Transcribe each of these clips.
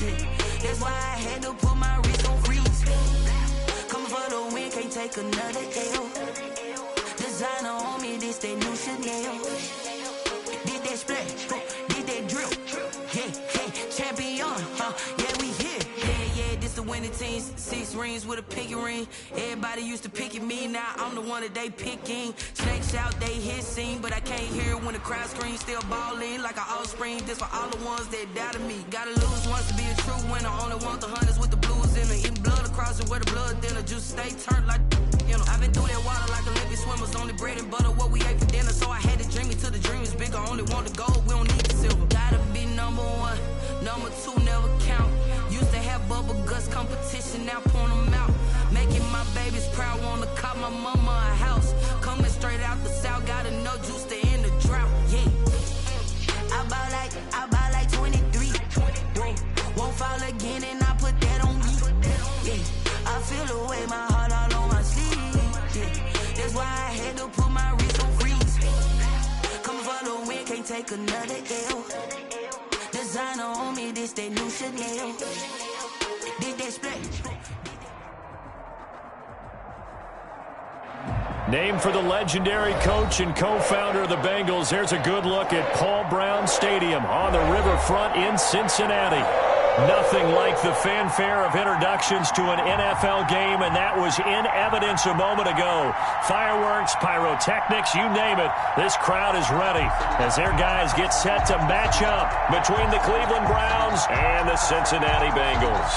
Yeah. That's why I had to put my wrist on freeze. Coming for the win, can't take another L. Designer on me, this that new Chanel. Did that splash, did that drip. Yeah, yeah, champion, yeah, we here. Yeah, this the winning team. 6 rings with a pinky ring. Everybody used to pick at me, now I'm the one that they picking. Snakes out, they hit scene, but I can't hear when the crowd screams. Still balling like an offspring. This for all the ones that doubted me. Gotta lose once to be a true winner. Only want the hunters with the blues in it. Eating blood across it where the blood thinner. Just stay turned like, you know. I've been through that water like Olympic swimmers. Only bread and butter, what we ate for dinner. So I had to dream it till the dream is bigger. Only want the gold, we don't need the silver. Gotta be number 1, number 2 never count. Used to have bubble guts competition, now point them out. Making my babies proud, wanna cop my mama a house. Coming straight out the south, got enough juice to end the drought. Yeah, I buy like 23. Won't fall again, and I put that on me. Yeah, I feel the way, my heart all on my sleeve. Yeah, that's why I had to put my wrist on freeze. Coming for the win, can't take another L. Designer on me, this that new Chanel. Did that splash. Named for the legendary coach and co-founder of the Bengals, there's a good look at Paul Brown Stadium on the riverfront in Cincinnati. Nothing like the fanfare of introductions to an NFL game, and that was in evidence a moment ago. Fireworks, pyrotechnics, you name it. This crowd is ready as their guys get set to match up between the Cleveland Browns and the Cincinnati Bengals.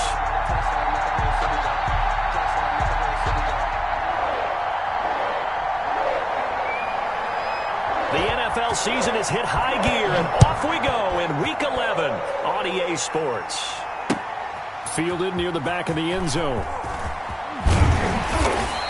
The NFL season has hit high gear, and off we go in Week 11 on EA Sports. Fielded near the back of the end zone.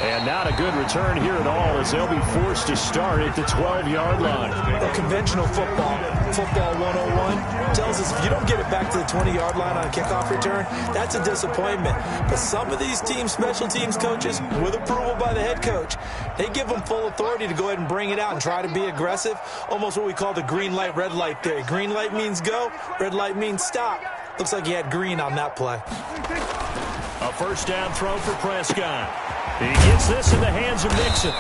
And not a good return here at all, as they'll be forced to start at the 12-yard line. Well, conventional football 101, tells us if you don't get it back to the 20-yard line on a kickoff return, that's a disappointment. But some of these teams, special teams coaches, with approval by the head coach, they give them full authority to go ahead and bring it out and try to be aggressive, almost what we call the green light, red light theory. Green light means go, red light means stop. Looks like he had green on that play. A first down throw for Prescott. He gets this in the hands of Mixon.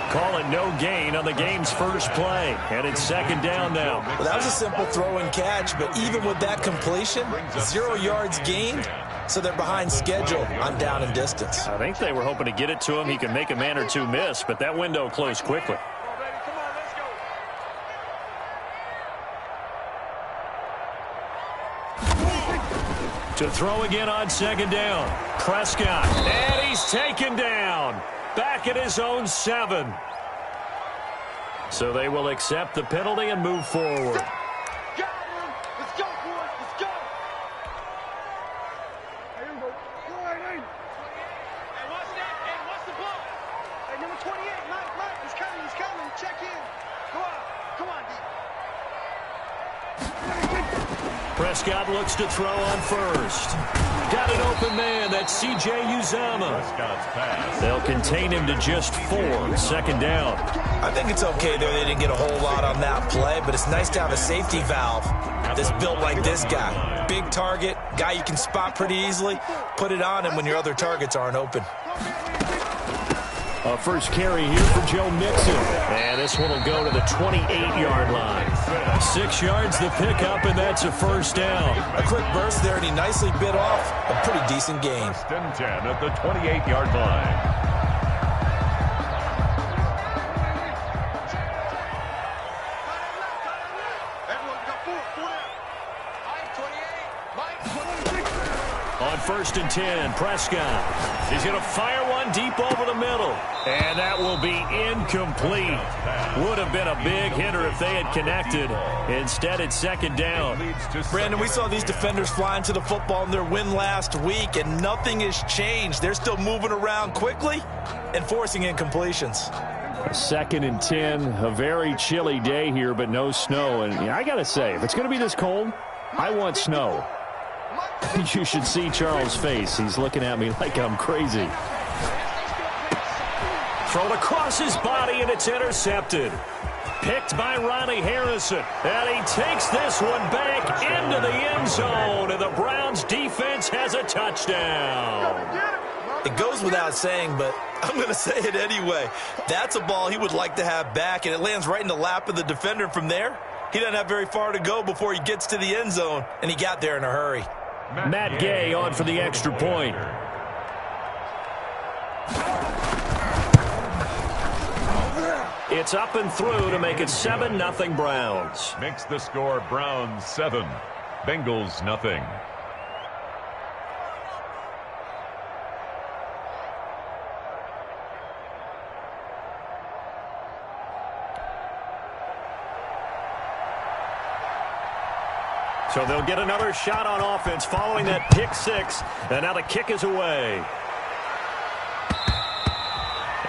Call it no gain on the game's first play. And it's second down now. Well, that was a simple throw and catch, but even with that completion, 0 yards gained, so they're behind schedule on down and distance. I think they were hoping to get it to him. He can make a man or two miss, but that window closed quickly. To throw again on second down. Prescott, and he's taken down. Back at his own 7. So they will accept the penalty and move forward. Let's go, boys. Let's go. Hey, here we go. Hey, watch that. Hey, watch the ball. Hey, number 28, Mike. He's coming. He's coming. Check in. Go on. Come on, D. Prescott looks to throw on first. Got an open man. That's C.J. Uzomah. They'll contain him to just 4. Second down. I think it's okay there. They didn't get a whole lot on that play, but it's nice to have a safety valve that's built like this guy. Big target, guy you can spot pretty easily. Put it on him when your other targets aren't open. A first carry here for Joe Mixon. And this one will go to the 28-yard line. 6 yards the pickup, and that's a first down. A quick burst there, and he nicely bit off a pretty decent gain. 10 at the 28-yard line. On first and 10, Prescott. He's going to fire one deep over the middle. And that will be incomplete. Would have been a big hitter if they had connected. Instead, it's second down. Brandon, we saw these defenders flying to the football in their win last week, and nothing has changed. They're still moving around quickly and forcing incompletions. Second and 10, a very chilly day here, but no snow. And I got to say, if it's going to be this cold, I want snow. You should see Charles' face. He's looking at me like I'm crazy. Thrown across his body, and it's intercepted. Picked by Ronnie Harrison. And he takes this one back into the end zone. And the Browns Browns defense has a touchdown. It goes without saying, but I'm going to say it anyway. That's a ball he would like to have back, and it lands right in the lap of the defender. From there, he doesn't have very far to go before he gets to the end zone, and he got there in a hurry. Matt Gay on for the extra point. It's up and through to make it 7-0 Browns. Makes the score Browns 7, Bengals nothing. So they'll get another shot on offense following that pick six. And now the kick is away.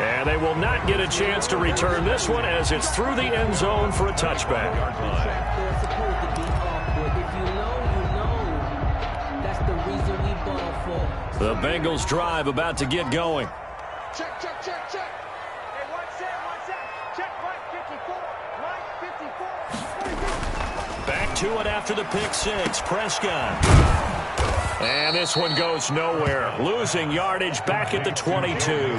And they will not get a chance to return this one as it's through the end zone for a touchback. The Bengals drive about to get going. Check, check, check, check. Hey, one set. Check right 54. Back to it after the pick six. Prescott. And this one goes nowhere. Losing yardage back at the 22.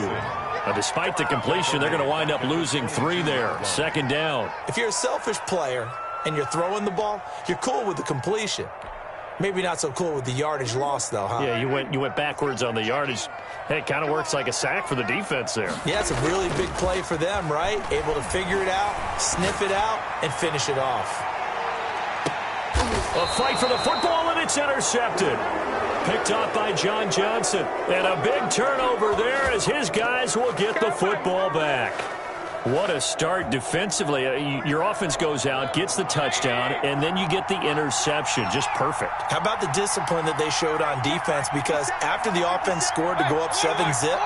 Now, despite the completion, they're going to wind up losing 3 there. Second down. If you're a selfish player and you're throwing the ball, you're cool with the completion. Maybe not so cool with the yardage loss, though, huh? Yeah, you went backwards on the yardage. Hey, it kind of works like a sack for the defense there. Yeah, it's a really big play for them, right? Able to figure it out, sniff it out, and finish it off. A fight for the football, and it's intercepted. Picked off by John Johnson. And a big turnover there as his guys will get the football back. What a start defensively. Your offense goes out, gets the touchdown, and then you get the interception. Just perfect. How about the discipline that they showed on defense? Because after the offense scored to go up 7-zip,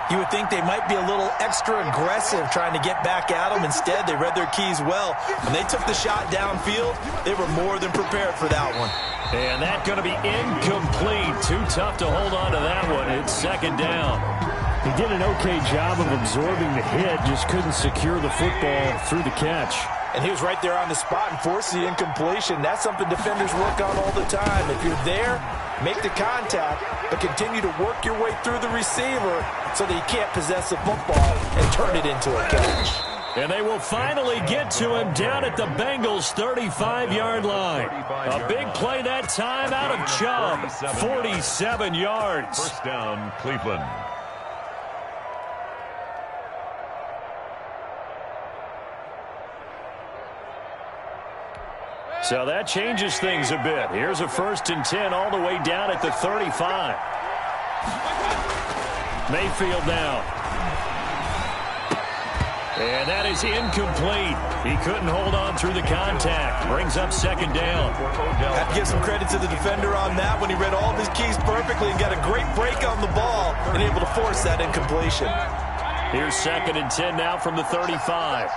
you would think they might be a little extra aggressive trying to get back at them. Instead, they read their keys well. When they took the shot downfield, they were more than prepared for that one. And that's going to be incomplete. Too tough to hold on to that one. It's second down. He did an okay job of absorbing the hit, just couldn't secure the football through the catch. And he was right there on the spot and forced the incompletion. That's something defenders work on all the time. If you're there, make the contact, but continue to work your way through the receiver so that he can't possess the football and turn it into a catch. And they will finally get to him down at the Bengals' 35-yard line. A big play that time out of Chubb, 47 yards. First down, Cleveland. So that changes things a bit. Here's a 1st and 10 all the way down at the 35. Mayfield now. And that is incomplete. He couldn't hold on through the contact. Brings up second down. Have to give some credit to the defender on that when he read all of his keys perfectly and got a great break on the ball and able to force that incompletion. Here's 2nd and 10 now from the 35.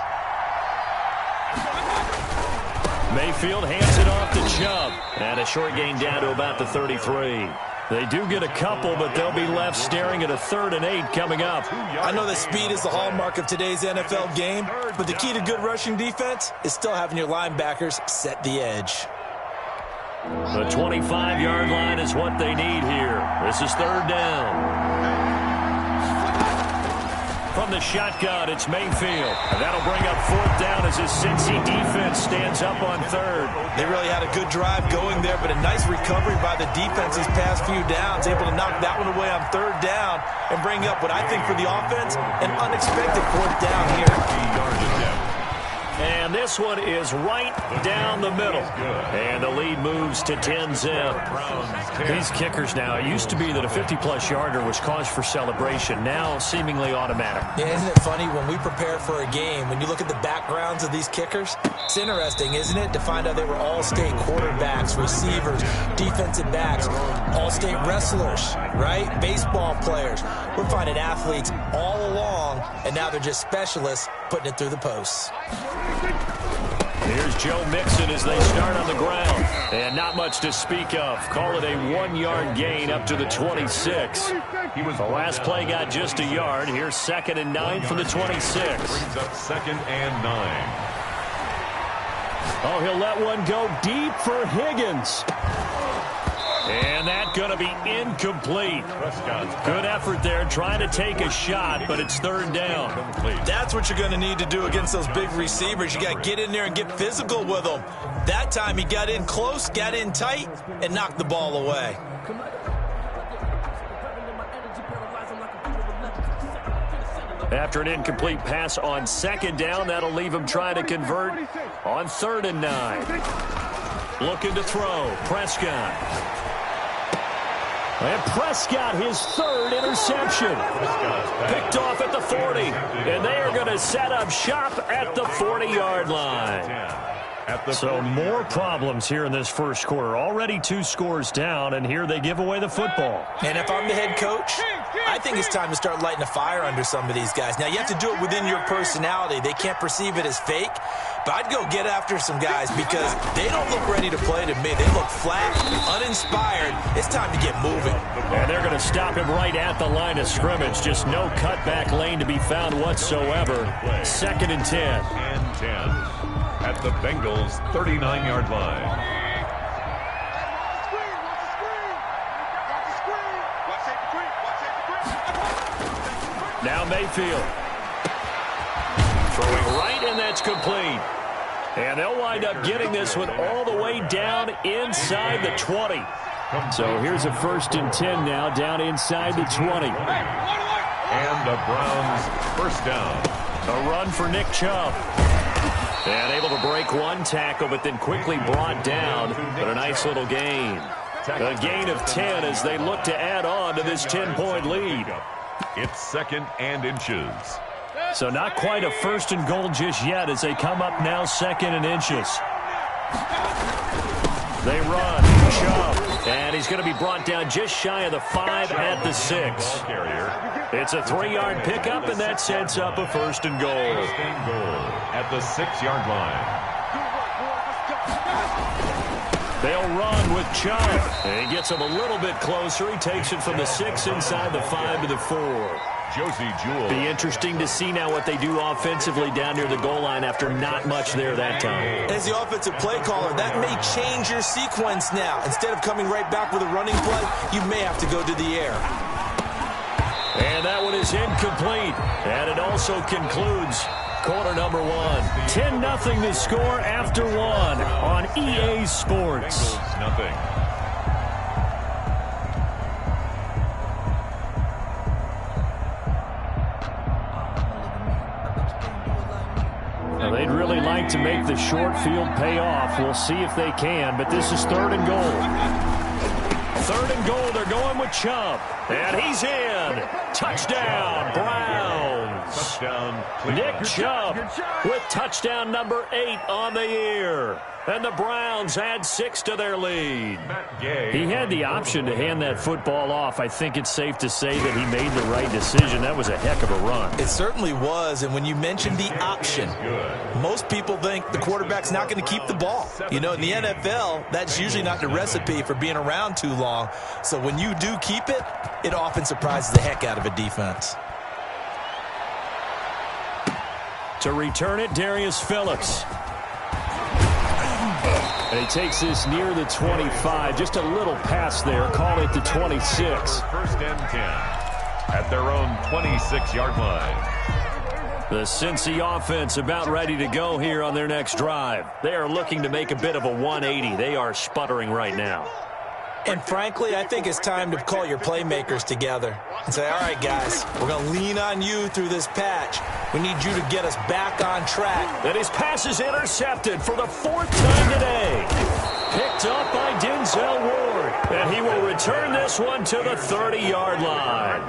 Mayfield hands it off to Chubb. And a short gain down to about the 33. They do get a couple, but they'll be left staring at a 3rd and 8 coming up. I know that speed is the hallmark of today's NFL game, but the key to good rushing defense is still having your linebackers set the edge. The 25-yard line is what they need here. This is 3rd down. From the shotgun, it's Mayfield. And that'll bring up 4th down as his Cincy defense stands up on 3rd. They really had a good drive going there, but a nice recovery by the defense these past few downs, able to knock that one away on 3rd down and bring up what I think for the offense, an unexpected 4th down here. And this one is right down the middle. And the lead moves to 10-zip. These kickers now, it used to be that a 50-plus yarder was cause for celebration. Now seemingly automatic. Yeah, isn't it funny when we prepare for a game, when you look at the backgrounds of these kickers, it's interesting, isn't it, to find out they were all-state quarterbacks, receivers, defensive backs, all-state wrestlers, right? Baseball players. We're finding athletes all along, and now they're just specialists putting it through the posts. Here's Joe Mixon as they start on the ground. And not much to speak of. Call it a 1-yard gain up to the 26. The last play got just a yard. Here's 2nd and 9 from the 26. Brings up 2nd and 9. Oh, he'll let one go deep for Higgins. And that going to be incomplete. Good effort there trying to take a shot, but it's third down. That's what you're going to need to do against those big receivers. You got to get in there and get physical with them. That time he got in close, got in tight, and knocked the ball away. After an incomplete pass on second down, that'll leave him trying to convert on 3rd and 9. Looking to throw. Prescott. And Prescott, his 3rd interception. Picked off at the 40. And they are going to set up shop at the 40-yard line. So more problems here in this first quarter. Already 2 scores down, and here they give away the football. And if I'm the head coach, I think it's time to start lighting a fire under some of these guys. Now, you have to do it within your personality. They can't perceive it as fake. But I'd go get after some guys because they don't look ready to play to me. They look flat, uninspired. It's time to get moving. And they're going to stop him right at the line of scrimmage. Just no cutback lane to be found whatsoever. 2nd and 10. And 10 at the Bengals' 39-yard line. Now Mayfield. Throwing right, and that's complete. And they'll wind up getting this one all the way down inside the 20. So here's a 1st and 10 now, down inside the 20. And the Browns' first down. A run for Nick Chubb. And able to break one tackle, but then quickly brought down. But a nice little gain. A gain of 10 as they look to add on to this 10-point lead. It's 2nd and inches. So not quite a 1st and goal just yet as they come up now 2nd and inches. They run. Chubb. And he's going to be brought down just shy of the 5 at the 6. It's a 3-yard pickup, and that sets up a 1st and goal. 1st and goal at the 6-yard line. They'll run with Chubb. And he gets him a little bit closer. He takes it from the 6 inside the 5 to the 4. Josie Jewell. Be interesting to see now what they do offensively down near the goal line after not much there that time. As the offensive play caller, that may change your sequence now. Instead of coming right back with a running play, you may have to go to the air. And that one is incomplete. And it also concludes quarter number 1. 10-0 the score after 1 on EA Sports. Nothing. Now they'd really like to make the short field pay off. We'll see if they can, but this is 3rd and goal. 3rd and goal, they're going with Chubb. And he's in. Touchdown, Browns. Touchdown. Nick Chubb with touchdown number 8 on the year. And the Browns add 6 to their lead. He had the option to hand that football off. I think it's safe to say that he made the right decision. That was a heck of a run. It certainly was, and when you mentioned the option, most people think the quarterback's not going to keep the ball. You know, in the NFL, that's usually not the recipe for being around too long. So when you do keep it, it often surprises the heck out of a defense. To return it, Darius Phillips. And he takes this near the 25. Just a little pass there. Call it the 26. 1st and 10 at their own 26-yard line. The Cincy offense about ready to go here on their next drive. They are looking to make a bit of a 180. They are sputtering right now. And frankly, I think it's time to call your playmakers together and say, all right, guys, we're going to lean on you through this patch. We need you to get us back on track. And his pass is intercepted for the 4th time today. Picked up by Denzel Ward. And he will return this one to the 30-yard line.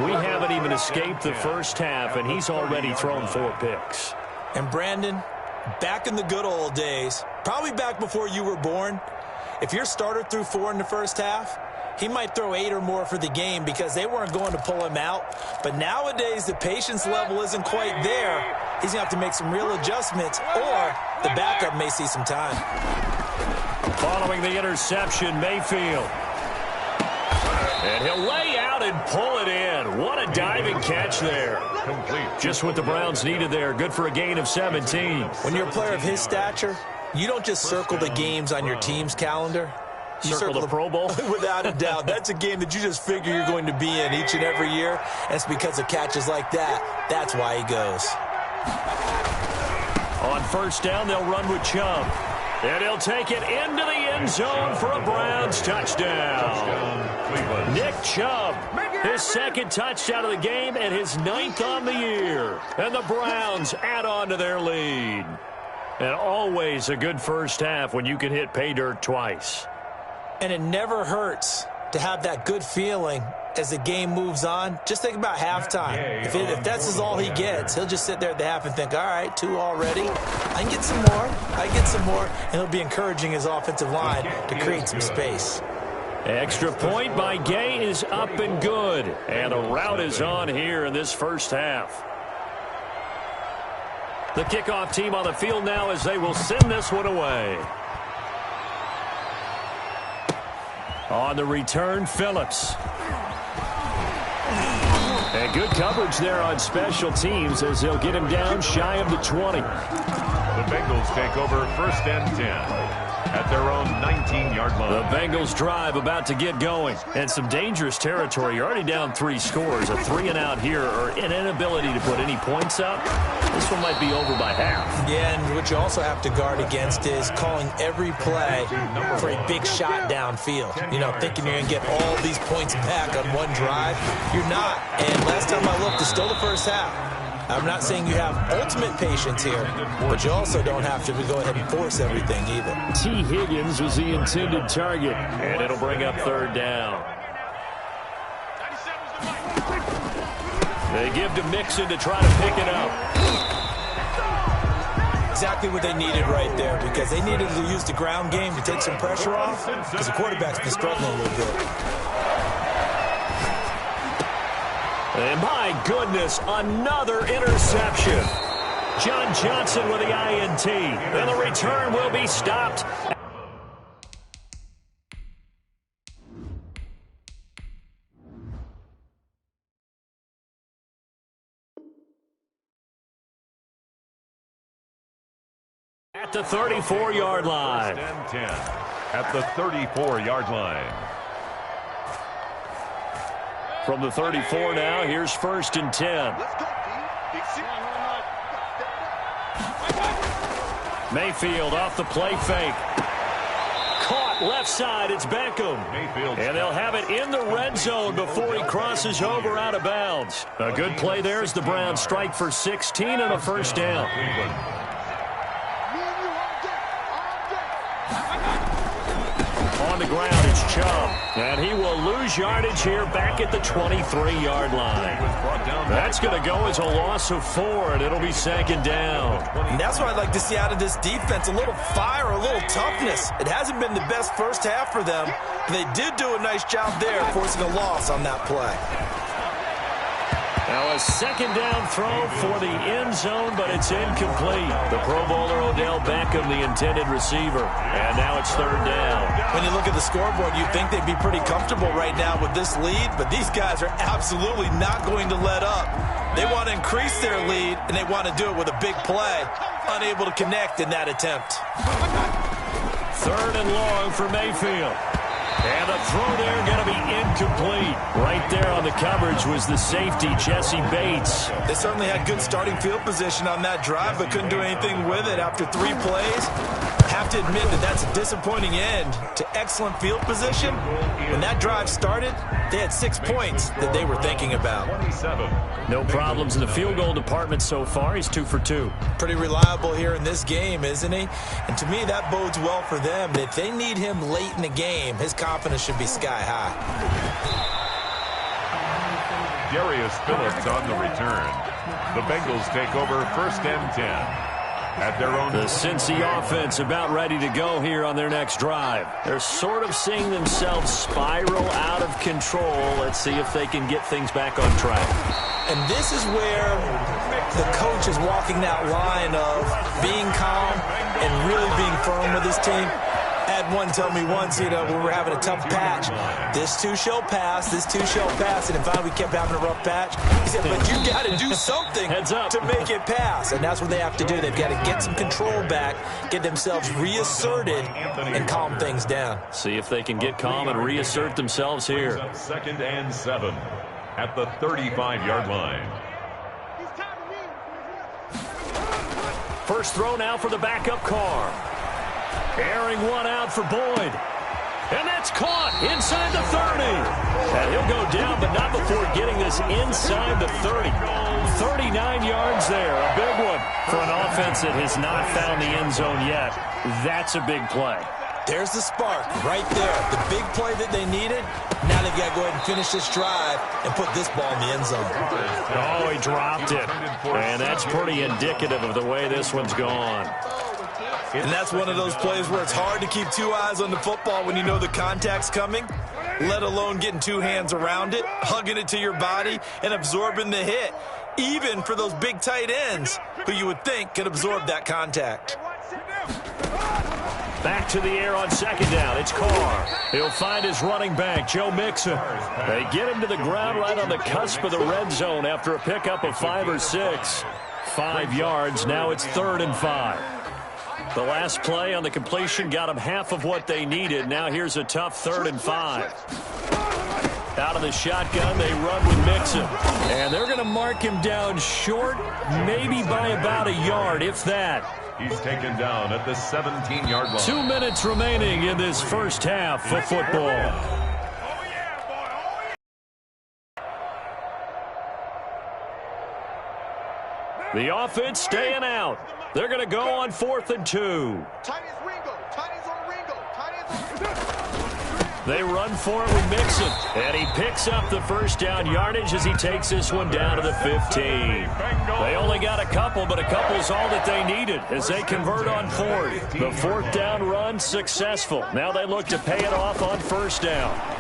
We haven't even escaped the first half, and he's already thrown 4 picks. And Brandon, back in the good old days, probably back before you were born, if your starter threw 4 in the first half, he might throw 8 or more for the game because they weren't going to pull him out. But nowadays, the patience level isn't quite there. He's going to have to make some real adjustments, or the backup may see some time. Following the interception, Mayfield. And he'll lay out and pull it in. What a diving catch there. Complete. Just what the Browns needed there. Good for a gain of 17. When you're a player of his stature, you don't just circle the games on your team's calendar. Circle the Pro Bowl? Without a doubt. That's a game that you just figure you're going to be in each and every year. And it's because of catches like that. That's why he goes. On first down, they'll run with Chubb. And he'll take it into the end zone for a Browns touchdown. Nick Chubb, his second touchdown of the game and his 9th on the year. And the Browns add on to their lead. And always a good first half when you can hit pay dirt twice. And it never hurts to have that good feeling as the game moves on. Just think about halftime. If that's all he gets, he'll just sit there at the half and think, all right, 2 already. I can get some more. And he'll be encouraging his offensive line to create some space. Extra point by Gay is up and good. And a rout is on here in this first half. The kickoff team on the field now as they will send this one away. On the return, Phillips. And good coverage there on special teams as they'll get him down shy of the 20. The Bengals take over first and 10 at their own 19-yard line. The Bengals drive about to get going. And some dangerous territory. You're already down 3 scores. A 3-and-out here or an inability to put any points up. This one might be over by half. Yeah, and what you also have to guard against is calling every play for a big shot downfield. You know, thinking you're going to get all these points back on one drive. You're not. And last time I looked, it's still the first half. I'm not saying you have ultimate patience here, but you also don't have to go ahead and force everything either. T. Higgins was the intended target, and it'll bring up third down. They give to Mixon to try to pick it up. Exactly what they needed right there, because they needed to use the ground game to take some pressure off, because the quarterback's been struggling a little bit. And my goodness, another interception. John Johnson with the INT. And the return will be stopped. At the 34-yard line. First and 10 at the 34-yard line. From the 34 now, here's first and 10. Mayfield off the play fake. Caught left side, it's Beckham. And they'll have it in the red zone before he crosses over out of bounds. A good play there as the Browns strike for 16 and a first down. On the ground, it's Chubb. And he will lose yardage here back at the 23-yard line. That's going to go as a loss of 4, and it'll be second down. And that's what I'd like to see out of this defense, a little fire, a little toughness. It hasn't been the best first half for them, but they did do a nice job there forcing a loss on that play. Now a second down throw for the end zone, but it's incomplete. The Pro Bowler Odell Beckham, the intended receiver. And now it's third down. When you look at the scoreboard, you'd think they'd be pretty comfortable right now with this lead, but these guys are absolutely not going to let up. They want to increase their lead, and they want to do it with a big play. Unable to connect in that attempt. Third and long for Mayfield. And the throw there going to be incomplete. Right there on the coverage was the safety, Jesse Bates. They certainly had good starting field position on that drive, but couldn't do anything with it after 3 plays. Have to admit that that's a disappointing end to excellent field position. When that drive started, they had 6 points that they were thinking about. No problems in the field goal department so far. He's 2 for 2. Pretty reliable here in this game, isn't he? And to me, that bodes well for them. If they need him late in the game, his confidence should be sky high. Darius Phillips on the return. The Bengals take over first and 10 at their own. The Cincy offense about ready to go here on their next drive. They're sort of seeing themselves spiral out of control. Let's see if they can get things back on track. And this is where the coach is walking that line of being calm and really being firm with his team. I had one tell me once, when we were having a tough patch, this too shall pass, this too shall pass, and if we kept having a rough patch, he said, but you got to do something to make it pass, and that's what they have to do. They've got to get some control back, get themselves reasserted, and calm things down. See if they can get calm and reassert themselves here. 2nd and 7 at the 35-yard line. First throw now for the backup Carr. Airing one out for Boyd. And that's caught inside the 30. And he'll go down, but not before getting this inside the 30. 39 yards there, a big one for an offense that has not found the end zone yet. That's a big play. There's the spark right there. The big play that they needed. Now they've got to go ahead and finish this drive and put this ball in the end zone. Oh, he dropped it. And that's pretty indicative of the way this one's gone. And that's one of those plays where it's hard to keep two eyes on the football when you know the contact's coming, let alone getting two hands around it, hugging it to your body, and absorbing the hit, even for those big tight ends who you would think could absorb that contact. Back to the air on 2nd down. It's Carr. He'll find his running back, Joe Mixon. They get him to the ground right on the cusp of the red zone after a pickup of 5 or 6. 5 yards. Now it's 3rd and 5. The last play on the completion got them half of what they needed. Now here's a tough 3rd and 5. Out of the shotgun, they run with Mixon. And they're going to mark him down short, maybe by about a yard, if that. He's taken down at the 17-yard line. 2 minutes remaining in this first half of football. The offense staying out. They're going to go on 4th and 2. They run for it with Mixon. And he picks up the first down yardage as he takes this one down to the 15. They only got a couple, but a couple's all that they needed as they convert on 4th. The 4th down run successful. Now they look to pay it off on 1st down.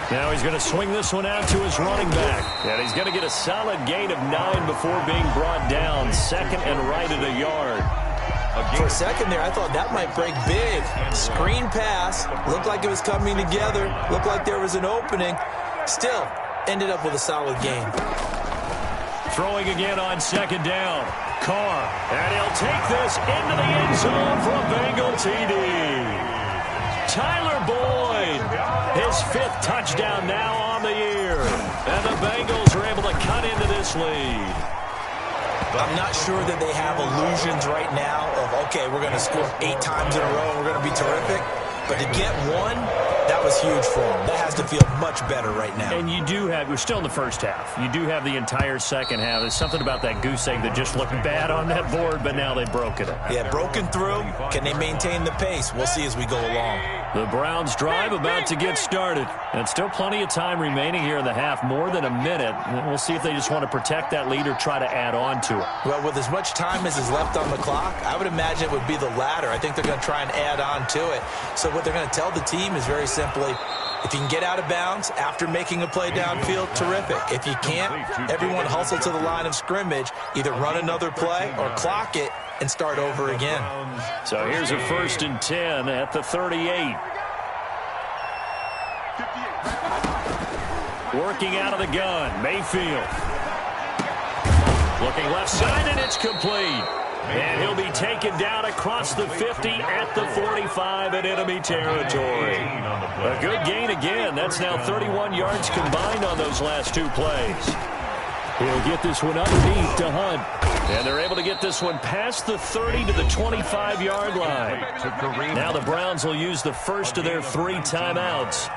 Now he's going to swing this one out to his running back. And he's going to get a solid gain of 9 before being brought down. 2nd and right at a yard. For a second there, I thought that might break big. Screen pass. Looked like it was coming together. Looked like there was an opening. Still, ended up with a solid gain. Throwing again on 2nd down. Carr. And he'll take this into the end zone for a Bengal TD. Tyler Boyd. His 5th touchdown now on the year. And the Bengals are able to cut into this lead. I'm not sure that they have illusions right now of, okay, we're going to score 8 times in a row and we're going to be terrific. But to get one, that was huge for them. That has to feel much better right now. And you do have, we're still in the first half. You do have the entire second half. There's something about that goose egg that just looked bad on that board, but now they've broken it. Yeah, broken through. Can they maintain the pace? We'll see as we go along. The Browns drive about to get started. And still plenty of time remaining here in the half, more than a minute. We'll see if they just want to protect that lead or try to add on to it. Well, with as much time as is left on the clock, I would imagine it would be the latter. I think they're going to try and add on to it. So what they're going to tell the team is very simply, if you can get out of bounds after making a play downfield, terrific. If you can't, everyone hustle to the line of scrimmage, either run another play or clock it and start over again. So here's a 1st and 10 at the 38. Working out of the gun, Mayfield. Looking left side, and it's complete. And he'll be taken down across the 50 at the 45 in enemy territory. A good gain again. That's now 31 yards combined on those last 2 plays. He'll get this one underneath to Hunt. And they're able to get this one past the 30 to the 25-yard line. Now the Browns will use the first of their 3 timeouts,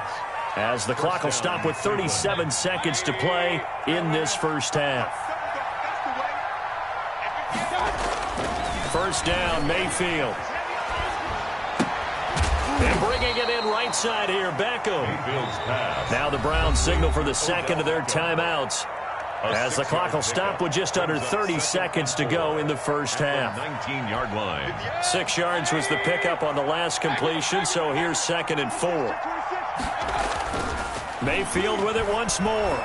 as the clock will stop with 37 seconds to play in this first half. First down, Mayfield. And bringing it in right side here, Beckham. Now the Browns signal for the second of their timeouts, as the clock will stop with just under 30 seconds to go in the first half. 19-yard line. 6 yards was the pickup on the last completion, so here's 2nd and 4. Mayfield with it once more.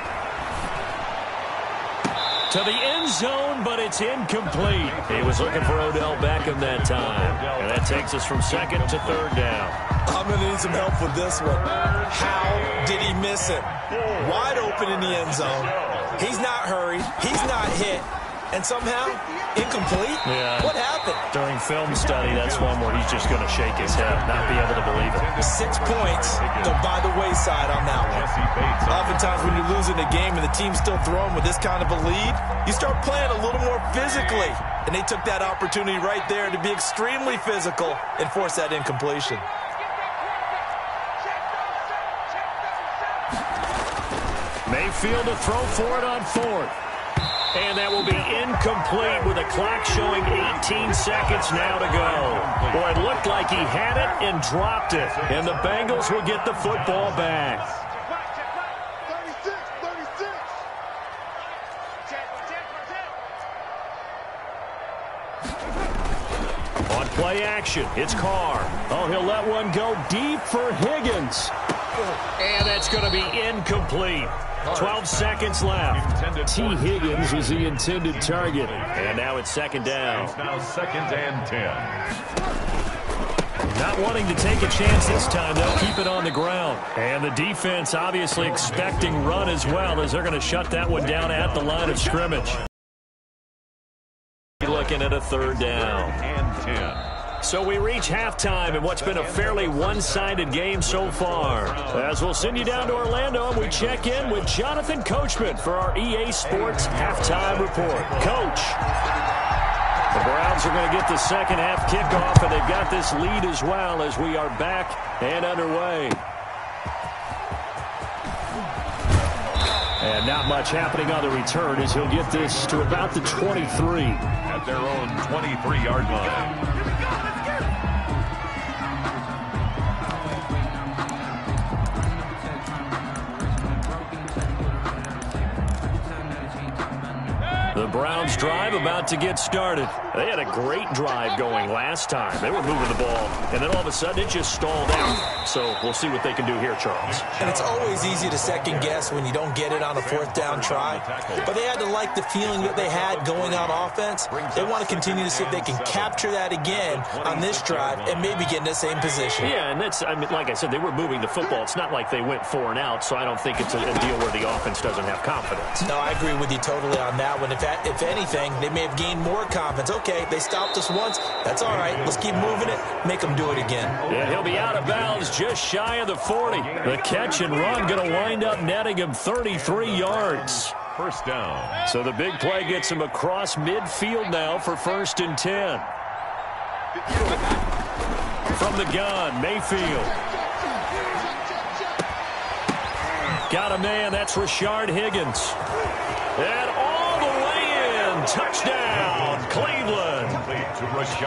to the end zone, but it's incomplete. He was looking for Odell Beckham that time. And that takes us from second to third down. I'm going to need some help with this one. How did he miss it? Wide open in the end zone. He's not hurried. He's not hit. And somehow, incomplete? Yeah. What happened? During film study, that's one where he's just going to shake his head, not be able to believe it. 6 points go by the wayside on that one. Oftentimes when you're losing a game and the team's still throwing with this kind of a lead, you start playing a little more physically. And they took that opportunity right there to be extremely physical and force that incompletion. Mayfield to throw for it on fourth. And that will be incomplete with the clock showing 18 seconds now to go. Boy, it looked like he had it and dropped it. And the Bengals will get the football back. 36. On play action, it's Carr. Oh, he'll let one go deep for Higgins. And that's going to be incomplete. 12 seconds left. T. Higgins was the intended target. And now it's second down. It's now 2nd and 10. Not wanting to take a chance this time. They'll keep it on the ground. And the defense obviously expecting run as well, as they're going to shut that one down at the line of scrimmage. Looking at a third down. And 10. So we reach halftime in what's been a fairly one-sided game so far. As we'll send you down to Orlando, and we check in with Jonathan Coachman for our EA Sports Halftime Report. Coach, the Browns are going to get the second half kickoff, and they've got this lead as well as we are back and underway. And not much happening on the return as he'll get this to about the 23. At their own 23-yard line. The Browns drive about to get started. They had a great drive going last time. They were moving the ball, and then all of a sudden it just stalled out. So we'll see what they can do here, Charles. And it's always easy to second guess when you don't get it on a fourth down try. But they had to like the feeling that they had going on offense. They want to continue to see if they can capture that again on this drive and maybe get in the same position. Yeah, and that's, I mean, like I said, they were moving the football. It's not like they went 4 and out, so I don't think it's a deal where the offense doesn't have confidence. No, I agree with you totally on that one. If anything, they may have gained more confidence. Okay, they stopped us once. That's all right. Let's keep moving it. Make them do it again. Yeah, he'll be out of bounds just shy of the 40. The catch and run going to wind up netting him 33 yards. First down. So the big play gets him across midfield now for 1st and 10. From the gun, Mayfield. Got a man. That's Rashard Higgins. And all the way in. Touchdown, Cleveland.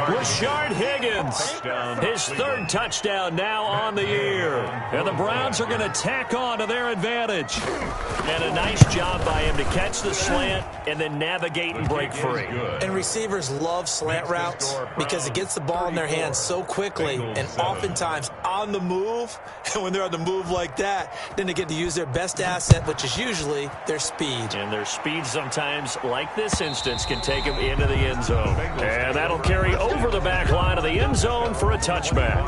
Rashard Higgins. His 3rd touchdown now on the year. And the Browns are going to tack on to their advantage. And a nice job by him to catch the slant and then navigate and break free. And receivers love slant routes because it gets the ball in their hands so quickly and oftentimes on the move. And when they're on the move like that, then they get to use their best asset, which is usually their speed. And their speed sometimes, like this instance, can take them into the end zone. And that'll carry over the back line of the end zone for a touchback.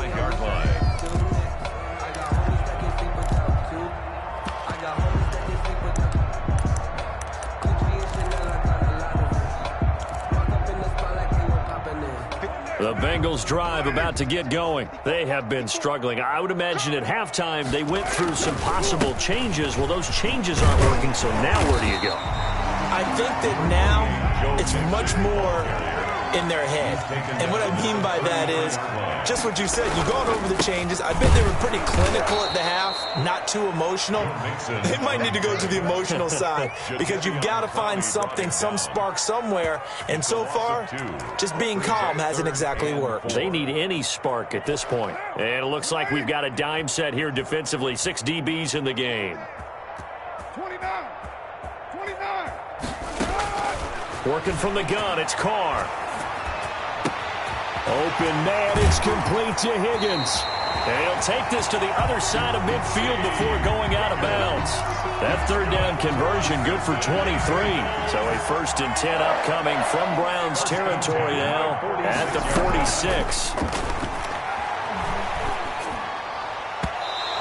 The Bengals drive about to get going. They have been struggling. I would imagine at halftime they went through some possible changes. Well, those changes aren't working, so now where do you go? I think that now it's much more in their head. And what I mean by that is just what you said. You've gone over the changes. I bet they were pretty clinical at the half, not too emotional. They might need to go to the emotional side because you've got to find something, some spark somewhere. And so far, just being calm hasn't exactly worked. They need any spark at this point. And it looks like we've got a dime set here defensively. 6 DBs in the game. 29. Working from the gun, it's Carr. Open man, it's complete to Higgins. And he'll take this to the other side of midfield before going out of bounds. That third down conversion good for 23. So a 1st and 10 upcoming from Browns territory now at the 46.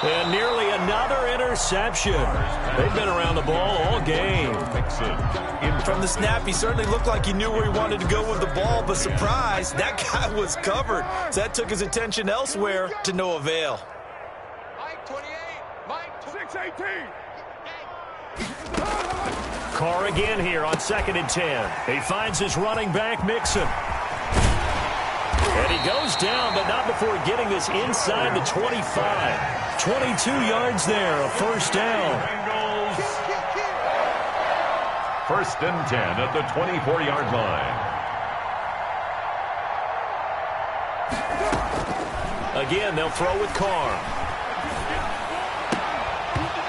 And nearly another interception. They've been around the ball all game. From the snap, he certainly looked like he knew where he wanted to go with the ball, but surprise, that guy was covered. So that took his attention elsewhere to no avail. Mike 28, Mike 618. Carr again here on 2nd and 10. He finds his running back, Mixon. And he goes down, but not before getting this inside the 25. 22 yards there, a 1st down. 1st and 10 at the 24-yard line. Again, they'll throw with Carr.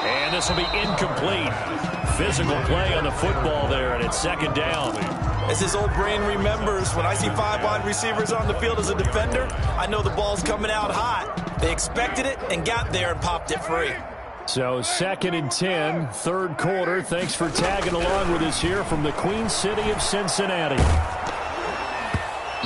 And this will be incomplete. Physical play on the football there, and it's 2nd down. As his old brain remembers, when I see 5 wide receivers on the field as a defender, I know the ball's coming out hot. They expected it and got there and popped it free. So 2nd and 10, 3rd quarter. Thanks for tagging along with us here from the Queen City of Cincinnati.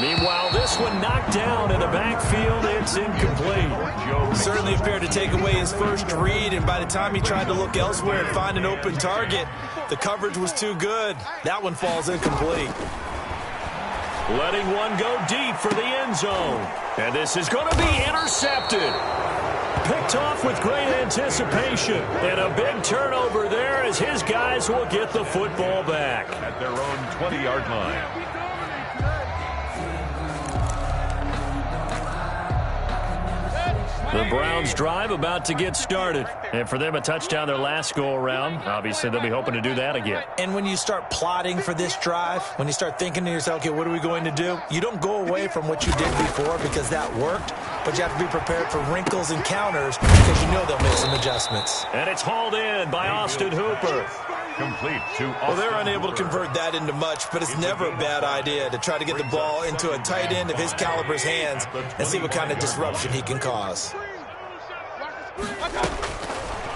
Meanwhile, this one knocked down in the backfield. It's incomplete. Certainly appeared to take away his first read, and by the time he tried to look elsewhere and find an open target, the coverage was too good. That one falls incomplete. Letting one go deep for the end zone. And this is going to be intercepted. Picked off with great anticipation. And a big turnover there as his guys will get the football back. At their own 20-yard line. The Browns drive about to get started. And for them, a touchdown their last go-around. Obviously, they'll be hoping to do that again. And when you start plotting for this drive, when you start thinking to yourself, okay, what are we going to do? You don't go away from what you did before because that worked, but you have to be prepared for wrinkles and counters because you know they'll make some adjustments. And it's hauled in by Austin Hooper. Complete to Austin. Well, they're unable to convert that into much, but it's never a bad idea to try to get the ball into a tight end of his caliber's hands and see what kind of disruption he can cause.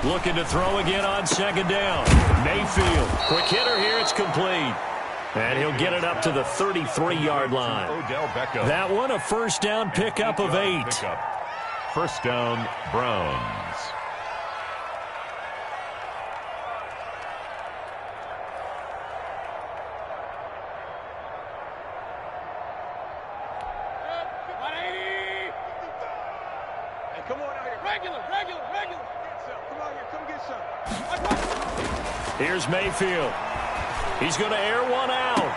Looking to throw again on 2nd down. Mayfield. Quick hitter here. It's complete. And he'll get it up to the 33-yard line. Odell Beckham. That one, a 1st down pickup of 8. 1st down, Browns. Here's Mayfield. He's going to air one out.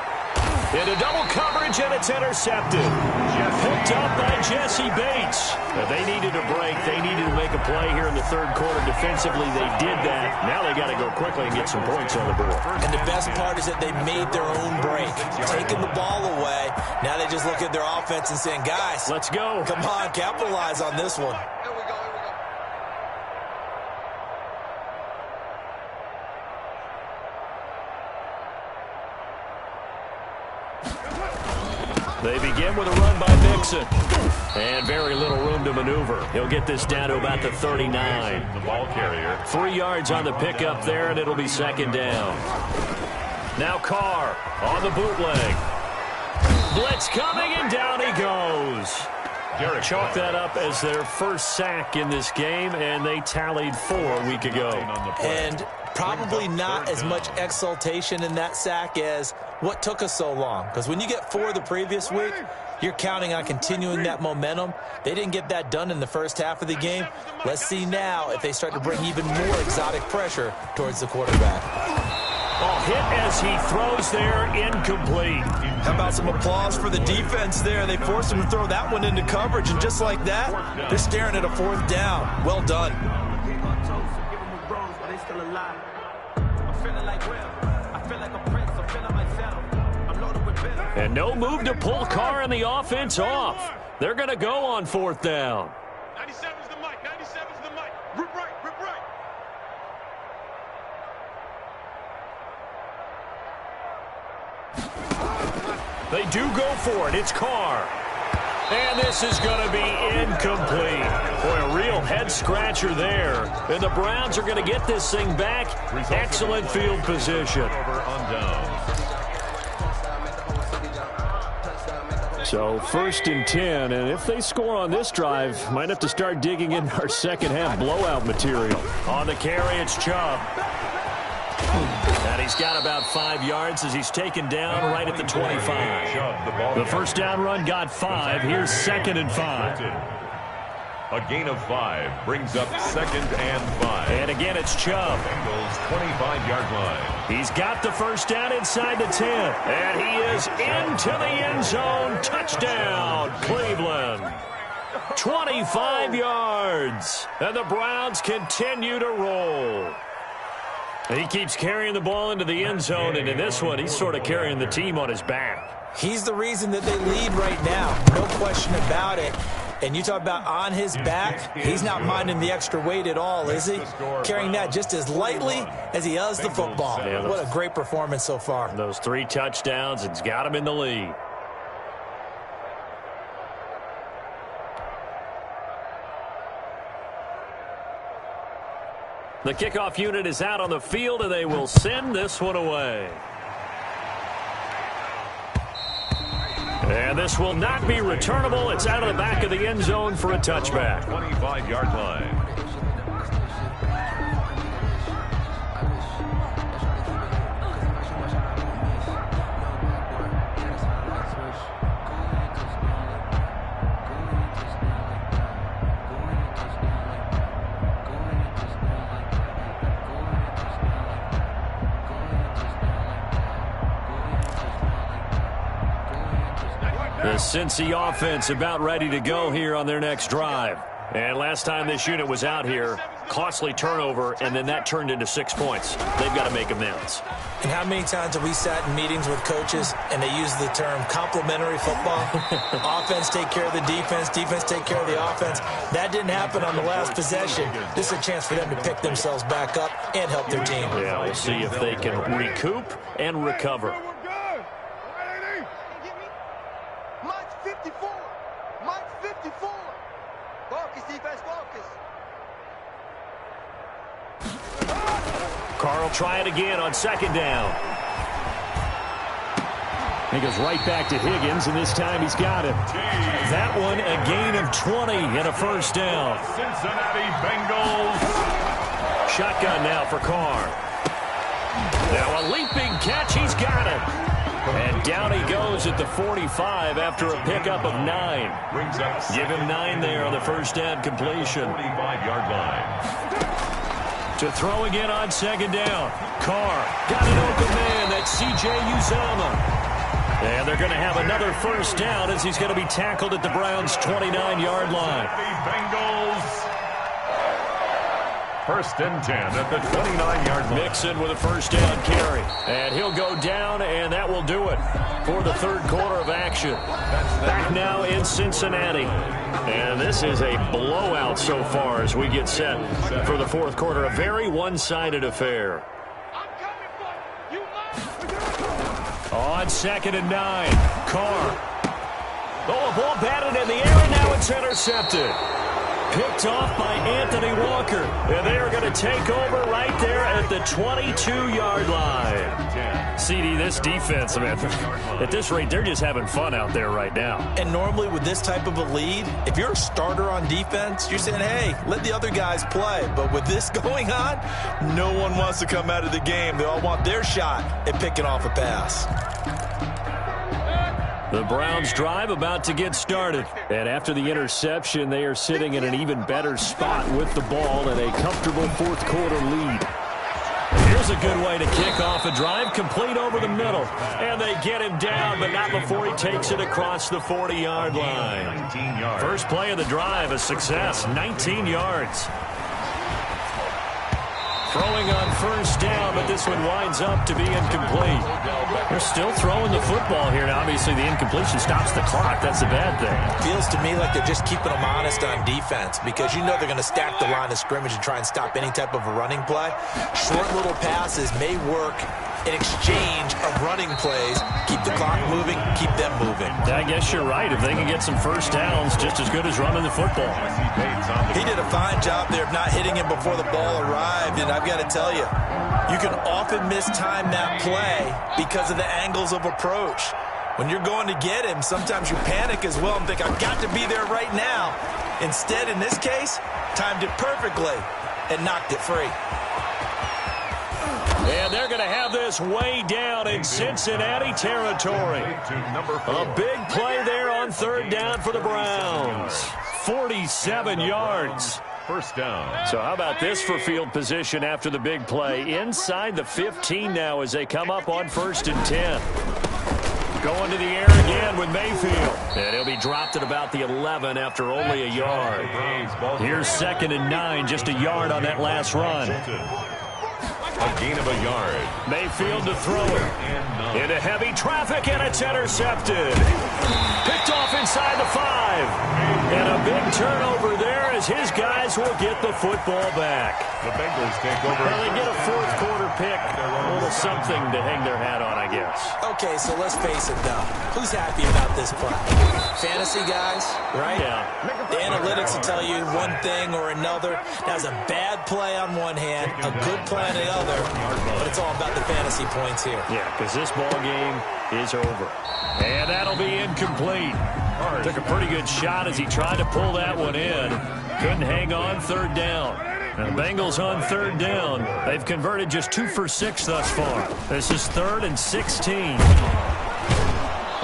Into double coverage, and it's intercepted. Picked up by Jesse Bates. But they needed a break. They needed to make a play here in the 3rd quarter. Defensively, they did that. Now they got to go quickly and get some points on the board. And the best part is that they made their own break. Taking the ball away. Now they just look at their offense and saying, guys, let's go. Come on, capitalize on this one. They begin with a run by Mixon. And very little room to maneuver. He'll get this down to about the 39. The ball carrier. 3 yards on the pickup there, and it'll be 2nd down. Now Carr on the bootleg. Blitz coming, and down he goes. Chalk that up as their first sack in this game, and they tallied 4 a week ago. And probably not as much exultation in that sack as what took us so long. Because when you get 4 the previous week, you're counting on continuing that momentum. They didn't get that done in the first half of the game. Let's see now if they start to bring even more exotic pressure towards the quarterback. Ball hit as he throws there, incomplete. How about some applause for the defense there? They forced him to throw that one into coverage, and just like that, they're staring at a 4th down. Well done. And no move to pull Carr and the offense off. They're going to go on 4th down. 97's the mic. 97's the mic. Rip right. Rip right. They do go for it. It's Carr. And this is going to be incomplete. Boy, a real head-scratcher there. And the Browns are going to get this thing back. Excellent field position. So 1st and 10, and if they score on this drive, might have to start digging in our second-half blowout material. On the carry, it's Chubb. And he's got about 5 yards as he's taken down right at the 25. The first down run got 5. Here's 2nd and 5. A gain of 5 brings up 2nd and 5. And again, it's Chubb. Bengals 25-yard line. He's got the first down inside the 10. And he is into the end zone. Touchdown, Cleveland. 25 yards. And the Browns continue to roll. He keeps carrying the ball into the end zone, and in this one, he's sort of carrying the team on his back. He's the reason that they lead right now. No question about it. And you talk about on his back, he's not minding the extra weight at all, is he? Carrying that just as lightly as he does the football. Yeah, what a great performance so far. Those 3 touchdowns, it's got him in the lead. The kickoff unit is out on the field, and they will send this one away. And this will not be returnable. It's out of the back of the end zone for a touchback. 25-yard line. The Cincy offense about ready to go here on their next drive. And last time this unit was out here, costly turnover, and then that turned into 6 points. They've got to make amends. And how many times have we sat in meetings with coaches and they use the term complementary football? Offense take care of the defense, defense take care of the offense. That didn't happen on the last possession. This is a chance for them to pick themselves back up and help their team. Yeah, we'll see if they can recoup and recover. Mike's 54. Mike's 54. Focus, defense, focus. Carr will try it again on 2nd down. He goes right back to Higgins, and this time he's got it. That one, a gain of 20 and a first down. Cincinnati Bengals. Shotgun now for Carr. Now a leaping catch. He's got it. And down he goes at the 45 after a pickup of 9. Give him 9 there on the first down completion. 45-yard line. To throw again on 2nd down. Carr got an open man. That's C.J. Uzomah. And they're going to have another first down as he's going to be tackled at the Browns' 29-yard line. Bengals. 1st and 10 at the 29-yard line. Mixon with a first down carry. And he'll go down, and that will do it for the 3rd quarter of action. Back now in Cincinnati. And this is a blowout so far as we get set for the 4th quarter. A very one-sided affair. On 2nd and 9, Carr. Oh, a ball batted in the air, and now it's intercepted. Picked off by Anthony Walker. And they are going to take over right there at the 22-yard line. CD, this defense, man, at this rate, they're just having fun out there right now. And normally with this type of a lead, if you're a starter on defense, you're saying, hey, let the other guys play. But with this going on, no one wants to come out of the game. They all want their shot at picking off a pass. The Browns drive about to get started. And after the interception, they are sitting in an even better spot with the ball and a comfortable 4th quarter lead. Here's a good way to kick off a drive, complete over the middle. And they get him down, but not before he takes it across the 40-yard line. First play of the drive, a success, 19 yards. Throwing on first down, but this one winds up to be incomplete. They're still throwing the football here. Now, obviously, the incompletion stops the clock. That's a bad thing. Feels to me like they're just keeping them honest on defense because you know they're going to stack the line of scrimmage and try and stop any type of a running play. Short little passes may work an exchange of running plays. Keep the clock moving, keep them moving. I guess you're right. If they can get some first downs, just as good as running the football. He did a fine job there of not hitting him before the ball arrived, and I've got to tell you, you can often mistime that play because of the angles of approach. When you're going to get him, sometimes you panic as well and think, I've got to be there right now. Instead, in this case, timed it perfectly and knocked it free. And they're going to have this way down in Cincinnati territory. A big play there on third down for the Browns. 47 yards. First down. So how about this for field position after the big play? Inside the 15 now as they come up on 1st and 10. Going to the air again with Mayfield. And he'll be dropped at about the 11 after only a yard. Here's 2nd and 9, just a yard on that last run. A gain of a yard. Mayfield to throw it. Into heavy traffic, and it's intercepted. Picked off inside the 5. And a big turnover there as his guys will get the football back. The Bengals take over. Well, they get a 4th quarter pick. A little something to hang their hat on, I guess. Okay, so let's face it, though. Who's happy about this play? Fantasy guys, right? Yeah. The analytics will tell you one thing or another. That was a bad play on one hand, a good play on the other, but it's all about the fantasy points here. Yeah, because this ball game is over. And that'll be incomplete. Took a pretty good shot as he tried to pull that one in. Couldn't hang on 3rd down. And the Bengals on 3rd down. They've converted just 2 for 6 thus far. This is 3rd and 16.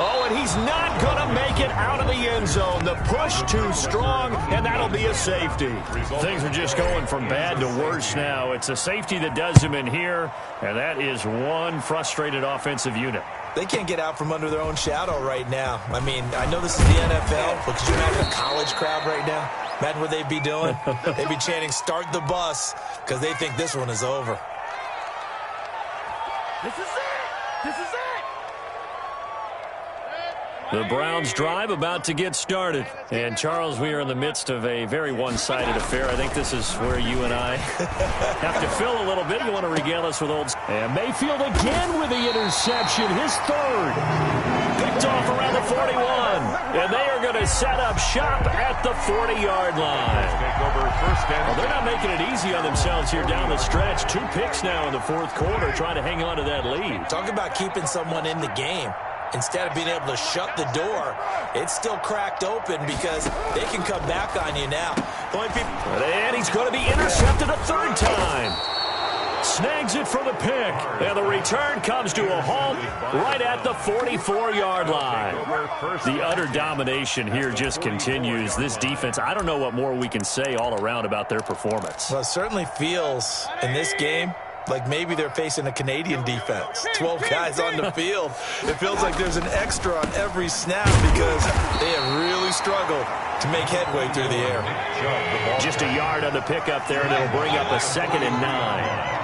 Oh, and he's not going to make it out of the end zone. The push too strong, and that'll be a safety. Things are just going from bad to worse now. It's a safety that does him in here, and that is one frustrated offensive unit. They can't get out from under their own shadow right now. I mean, I know this is the NFL, but could you imagine a college crowd right now? Imagine what they'd be doing. They'd be chanting, "Start the bus," because they think this one is over. This is it! This is it! The Browns drive about to get started. And, Charles, we are in the midst of a very one-sided affair. I think this is where you and I have to fill a little bit. You want to regale us with old... And Mayfield again with the interception, his 3rd. Picked off around the 41. And they are going to set up shop at the 40-yard line. Well, they're not making it easy on themselves here down the stretch. 2 picks now in the 4th quarter, trying to hang on to that lead. Talk about keeping someone in the game. Instead of being able to shut the door, it's still cracked open because they can come back on you now. And he's going to be intercepted a 3rd time. Snags it for the pick. And the return comes to a halt right at the 44-yard line. The utter domination here just continues. This defense, I don't know what more we can say all around about their performance. Well, it certainly feels in this game like maybe they're facing a Canadian defense. 12 guys on the field. It feels like there's an extra on every snap because they have really struggled to make headway through the air. Just a yard on the pickup there, and it'll bring up a 2nd and 9.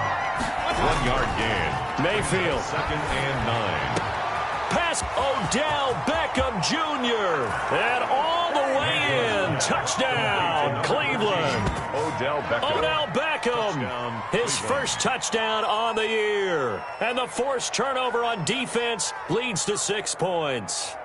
1-yard gain. Mayfield. 2nd and 9. Pass Odell Beckham Jr. And all the way in. Touchdown, Cleveland. Odell Beckham. His first touchdown on the year. And the forced turnover on defense leads to 6 points.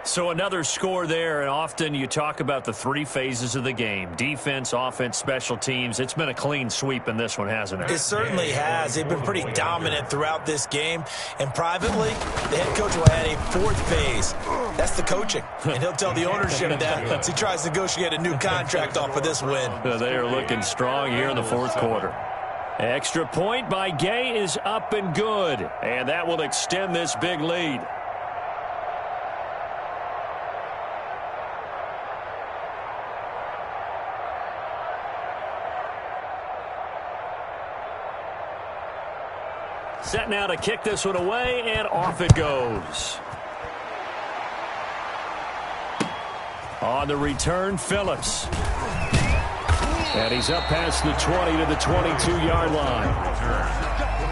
So another score there, and often you talk about the 3 phases of the game. Defense, offense, special teams. It's been a clean sweep in this one, hasn't it? It certainly has. They've been pretty dominant throughout this game. And privately, the head coach will add a 4th phase. That's the coaching. And he'll tell the ownership that as he tries to negotiate a new contract off of this win. They are looking strong here in the 4th quarter. Extra point by Gay is up and good. And that will extend this big lead. Set now to kick this one away, and off it goes. On the return, Phillips. And he's up past the 20 to the 22-yard line.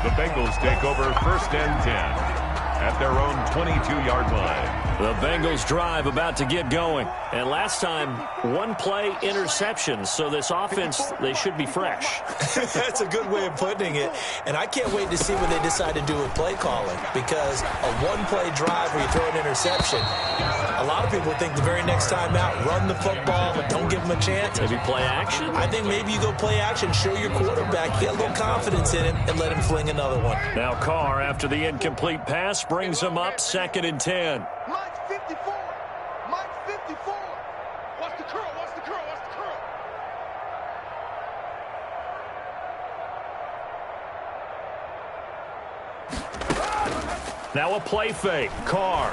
The Bengals take over 1st and 10 at their own 22-yard line. The Bengals drive about to get going. And last time, one play interception. So this offense, they should be fresh. That's a good way of putting it. And I can't wait to see what they decide to do with play calling, because a one-play drive where you throw an interception, a lot of people think the very next time out, run the football, don't give them a chance. Maybe play action? I think maybe you go play action, show your quarterback, get a little confidence in him, and let him fling another one. Now Carr, after the incomplete pass, brings him up 2nd and 10. Mike 54. Mike 54. Watch the curl. Watch the curl. Watch the curl. Now a play fake. Carr.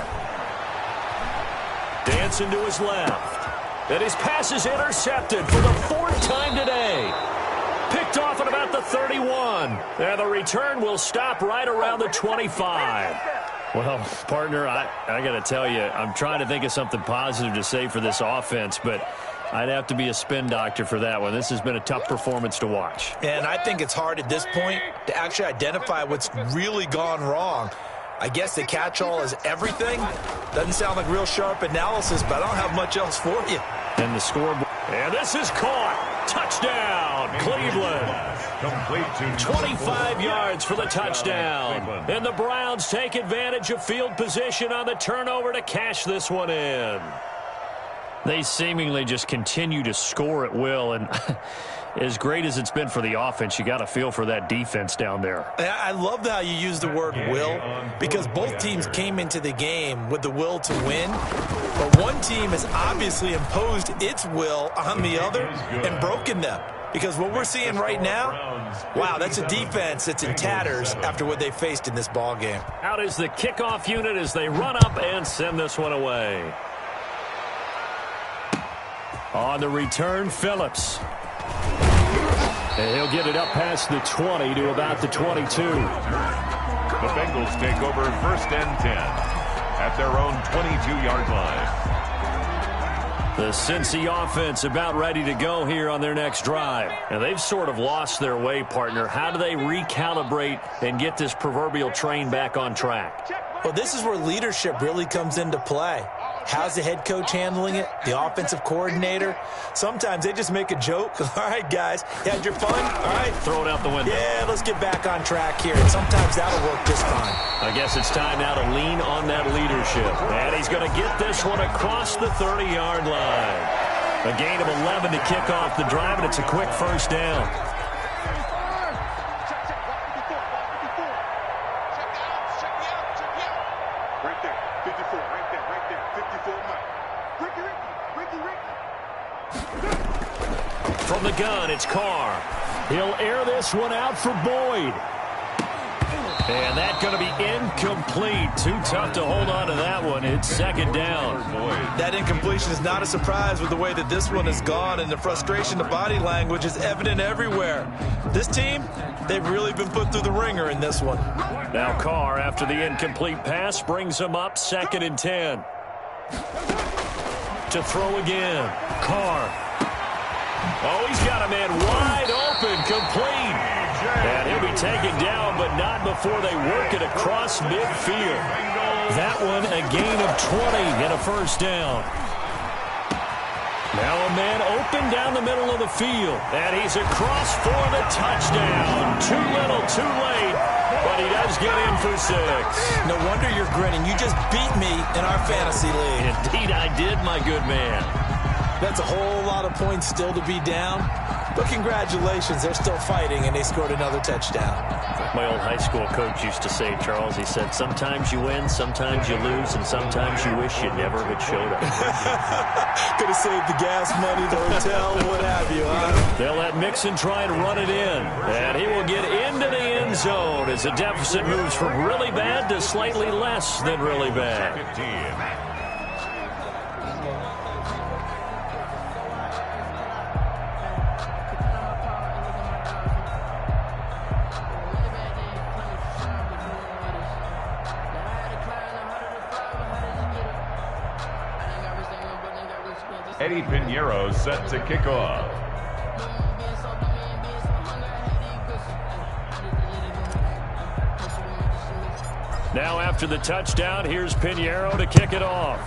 Dancing to his left. And his pass is intercepted for the 4th time today. Picked off at about the 31. And the return will stop right around the 25. Well, partner, I got to tell you, I'm trying to think of something positive to say for this offense, but I'd have to be a spin doctor for that one. This has been a tough performance to watch. And I think it's hard at this point to actually identify what's really gone wrong. I guess the catch-all is everything. Doesn't sound like real sharp analysis, but I don't have much else for you. And the scoreboard. And this is caught. Touchdown, Cleveland. Complete to 25 yards for the touchdown. And the Browns take advantage of field position on the turnover to cash this one in. They seemingly just continue to score at will, and as great as it's been for the offense, you got to feel for that defense down there. I love how you use the word will, because both teams came into the game with the will to win, but one team has obviously imposed its will on the other and broken them. Because what we're seeing right now, wow, that's a defense that's in tatters after what they faced in this ball game. Out is the kickoff unit as they run up and send this one away. On the return, Phillips. And he'll get it up past the 20 to about the 22. The Bengals take over 1st and 10 at their own 22-yard line. The Cincy offense about ready to go here on their next drive. And they've sort of lost their way, partner. How do they recalibrate and get this proverbial train back on track? Well, this is where leadership really comes into play. How's the head coach handling it? The offensive coordinator? Sometimes they just make a joke. All right, guys, you had your fun? All right. Throw it out the window. Yeah, let's get back on track here. And sometimes that'll work just fine. I guess it's time now to lean on that leadership. And he's going to get this one across the 30-yard line. A gain of 11 to kick off the drive, and it's a quick 1st down. From the gun, it's Carr. He'll air this one out for Boyd. And that's going to be incomplete. Too tough to hold on to that one. It's 2nd down. That incompletion is not a surprise with the way that this one has gone, and the frustration, the body language is evident everywhere. This team, they've really been put through the ringer in this one. Now Carr, after the incomplete pass, brings him up 2nd and 10. To throw again. Carr. Oh, he's got a man wide open, complete. And he'll be taken down, but not before they work it across midfield. That one, a gain of 20 and a 1st down. Now a man open down the middle of the field. And he's across for the touchdown. Too little, too late. But he does get in for 6. No wonder you're grinning. You just beat me in our fantasy league. Indeed I did, my good man. That's a whole lot of points still to be down. But congratulations, they're still fighting, and they scored another touchdown. My old high school coach used to say, Charles, he said, sometimes you win, sometimes you lose, and sometimes you wish you never had showed up. Could have saved the gas money, the hotel, what have you, huh? They'll let Mixon try and run it in. And he will get into the end zone as the deficit moves from really bad to slightly less than really bad. 15. Eddie Pinheiro set to kick off. Now after the touchdown, here's Pinheiro to kick it off.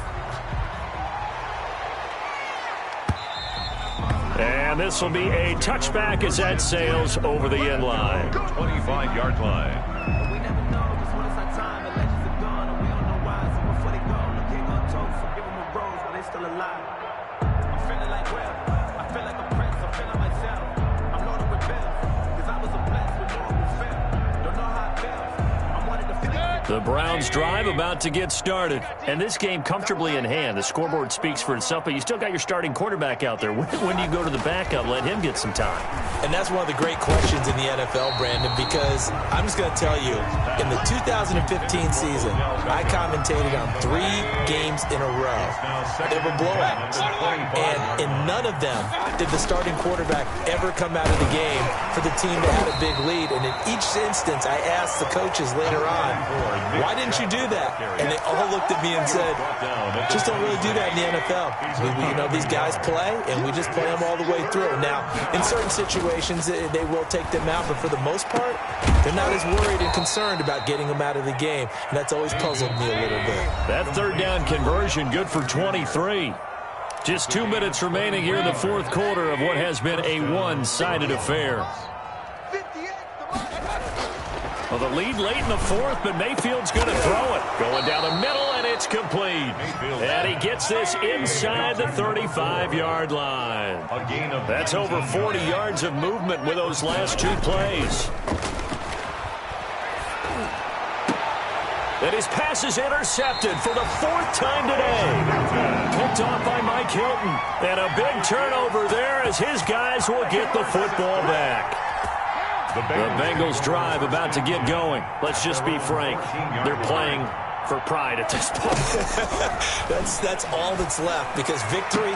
And this will be a touchback as that sails over the end line. 25-yard line. We never know, just when it's our time, the legends are gone, and we don't know why. So before they go, the king on toast, so give them a rose, but they still alive. I'm feeling like well, I feel like a prince, I'm feeling myself. I'm loaded with bills, because I was a blessed with no one fail. Don't know how it feels, I'm wanting to feel it. The Browns drive about to get started. And this game comfortably in hand. The scoreboard speaks for itself, but you still got your starting quarterback out there. When do you go to the backup, let him get some time? And that's one of the great questions in the NFL, Brandon, because I'm just going to tell you, in the 2015 season, I commentated on 3 games in a row. They were blowouts. And in none of them did the starting quarterback ever come out of the game for the team that had a big lead. And in each instance, I asked the coaches later on, why didn't you do that? And they all looked at me and said, just don't really do that in the NFL. You know, these guys play, and we just play them all the way through. Now, in certain situations, they will take them out, but for the most part, they're not as worried and concerned about getting them out of the game, and that's always puzzled me a little bit. That third down conversion good for 23. Just 2 minutes remaining here in the fourth quarter of what has been a one-sided affair. Well, the lead late in the fourth, but Mayfield's going to throw it. Going down the middle, and it's complete. And he gets this inside the 35-yard line. That's over 40 yards of movement with those last 2 plays. And his pass is intercepted for the 4th time today. Picked off by Mike Hilton. And a big turnover there as his guys will get the football back. The Bengals drive about to get going. Let's just be frank. They're playing for pride at this point. That's all that's left, because victory.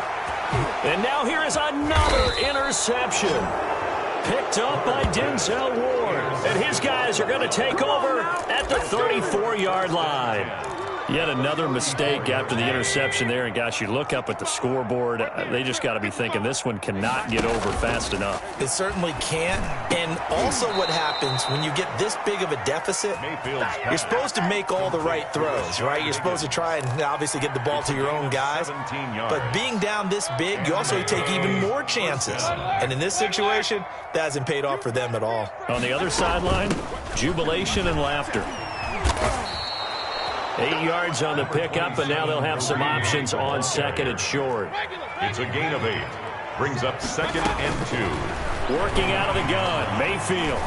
And now here is another interception. Picked up by Denzel Ward. And his guys are going to take over at the 34-yard line. Yet another mistake after the interception there. And, gosh, you look up at the scoreboard. They just got to be thinking this one cannot get over fast enough. It certainly can't. And also what happens when you get this big of a deficit, you're supposed to make all the right throws, right? You're supposed to try and obviously get the ball to your own guys. But being down this big, you also take even more chances. And in this situation, that hasn't paid off for them at all. On the other sideline, jubilation and laughter. 8 yards on the pickup, and now they'll have some options on 2nd and short. It's a gain of 8. Brings up 2nd and 2. Working out of the gun, Mayfield.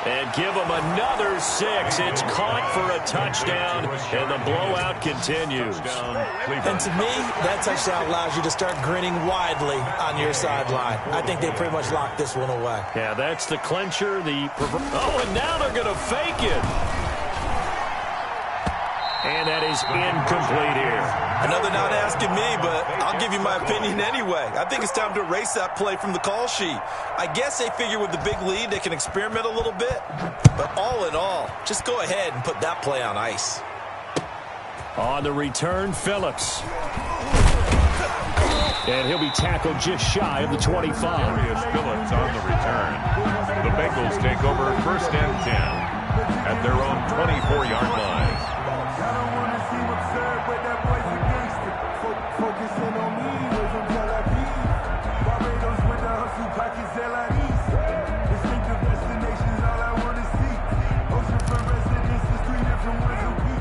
And give them another 6. It's caught for a touchdown, and the blowout continues. And to me, that touchdown allows you to start grinning widely on your sideline. I think they pretty much locked this one away. Yeah, that's the clincher. Oh, and now they're going to fake it. And that is incomplete here. Another not asking me, but I'll give you my opinion anyway. I think it's time to erase that play from the call sheet. I guess they figure with the big lead they can experiment a little bit. But all in all, just go ahead and put that play on ice. On the return, Phillips. And he'll be tackled just shy of the 25. Darius Phillips on the return. The Bengals take over 1st and 10 at their own 24-yard line.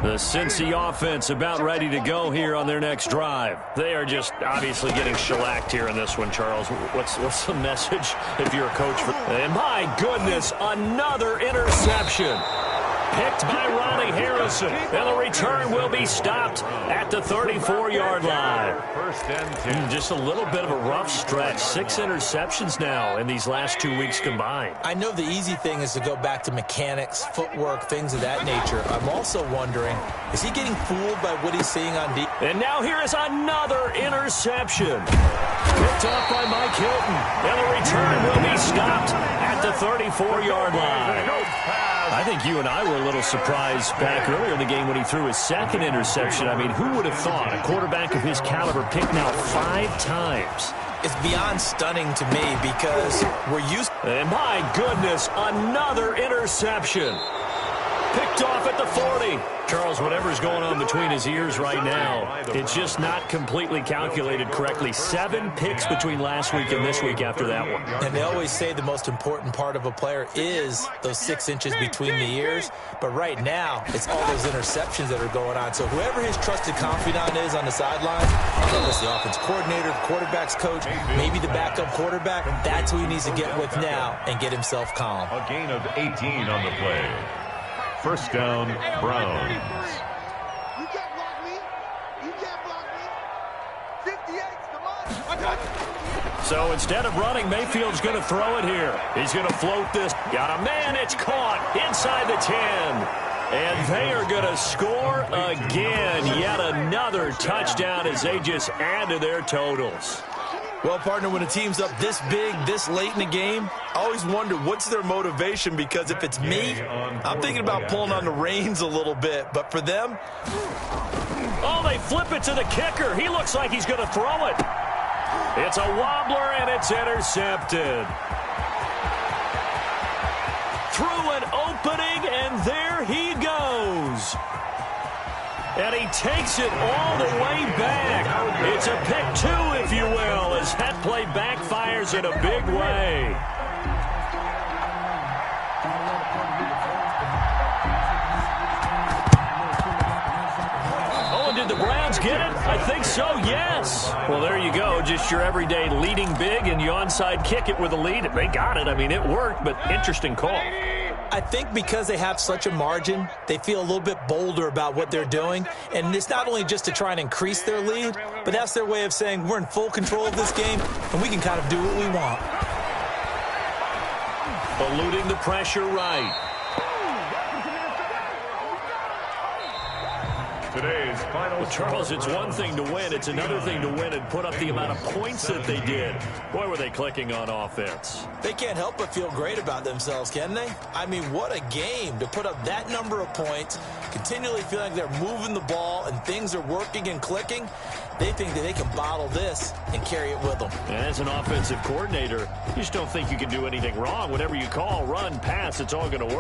The Cincy offense about ready to go here on their next drive. They are just obviously getting shellacked here in this one, Charles. What's the message if you're a coach? And my goodness, another interception. Picked by Ronnie Harrison. And the return will be stopped at the 34-yard line. 1st and 10. Just a little bit of a rough stretch. 6 interceptions now in these last 2 weeks combined. I know the easy thing is to go back to mechanics, footwork, things of that nature. I'm also wondering, is he getting fooled by what he's seeing on deep? And now here is another interception. Picked off by Mike Hilton. And the return will be stopped at the 34-yard line. I think you and I were a little surprised back earlier in the game when he threw his 2nd interception. I mean, who would have thought a quarterback of his caliber picked now 5 times? It's beyond stunning to me because we're used. And my goodness, another interception. Picked off at the 40. Charles, whatever's going on between his ears right now, it's just not completely calculated correctly. 7 picks between last week and this week after that one. And they always say the most important part of a player is those 6 inches between the ears. But right now, it's all those interceptions that are going on. So whoever his trusted confidant is on the sidelines, whether it's the offense coordinator, the quarterback's coach, maybe the backup quarterback, that's who he needs to get with now and get himself calm. A gain of 18 on the play. First down, Browns. You can't block me. You can't block me. 58's the money. So instead of running, Mayfield's going to throw it here. He's going to float this. Got a man. It's caught inside the 10. And they are going to score again. Yet another touchdown as they just add to their totals. Well, partner, when a team's up this big, this late in the game, I always wonder what's their motivation, because if it's me, I'm thinking about pulling on the reins a little bit. But for them... Oh, they flip it to the kicker. He looks like he's going to throw it. It's a wobbler, and it's intercepted. Through an opening, and there he goes. And he takes it all the way back. It's a pick 2, if you will, as that play backfires in a big way. Oh, and did the Browns get it? I think so, yes. Well, there you go. Just your everyday leading big, and you onside kick it with a lead. They got it. I mean, it worked, but interesting call. I think because they have such a margin, they feel a little bit bolder about what they're doing. And it's not only just to try and increase their lead, but that's their way of saying we're in full control of this game, and we can kind of do what we want. Eluding the pressure right. Today's final. Well, Charles, it's one thing to win. It's another thing to win and put up the amount of points that they did. Boy, were they clicking on offense. They can't help but feel great about themselves, can they? I mean, what a game to put up that number of points, continually feeling like they're moving the ball and things are working and clicking. They think that they can bottle this and carry it with them. And as an offensive coordinator, you just don't think you can do anything wrong. Whatever you call, run, pass, it's all going to work.